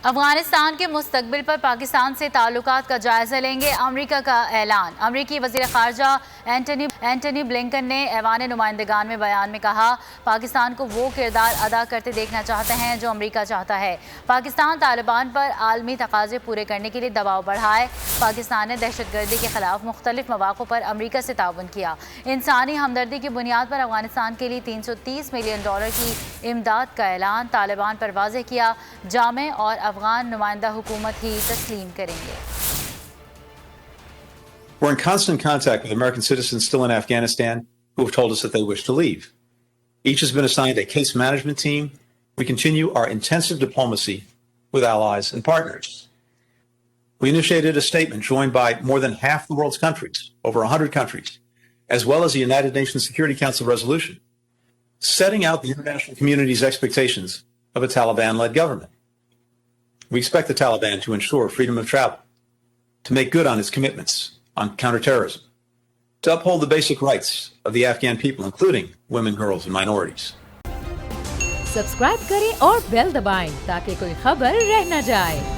अफगानिस्तान के मुस्तकबिल पर पाकिस्तान से ताल्लुकात का जायजा लेंगे, अमरीका का ऐलान। अमरीकी वज़ीर ख़ारजा एंटनी ब्लिंकन ने ऐवान नुमाइंदगान में बयान में कहा, पाकिस्तान को वो किरदार अदा करते देखना चाहते हैं जो अमरीका चाहता है। पाकिस्तान तालिबान पर आलमी तकाज़े पूरे करने के लिए दबाव बढ़ाए। पाकिस्तान ने दहशतगर्दी के खिलाफ मुख्तलिफ मौक़ों पर अमरीका से ताउन किया। इंसानी हमदर्दी की बुनियाद पर अफगानिस्तान के लिए $330 मिलियन की इमदाद का ऐलान। तालिबान पर वाज़ेह किया, जामे और अफगान नुमाइंदा हुकूमत ही तस्लीम करेंगे। We're in constant contact with American citizens still in Afghanistan who have told us that they wish to leave. Each has been assigned a case management team. We continue our intensive diplomacy with allies and partners. We initiated a statement joined by more than half the world's countries, over 100 countries, as well as the United Nations Security Council resolution, setting out the international community's expectations of a Taliban-led government. We expect the Taliban to ensure freedom of travel, to make good on its commitments on counterterrorism, to uphold the basic rights of the Afghan people, including women, girls, and minorities. Subscribe करें और bell दबाएं ताकि कोई खबर रह न जाए।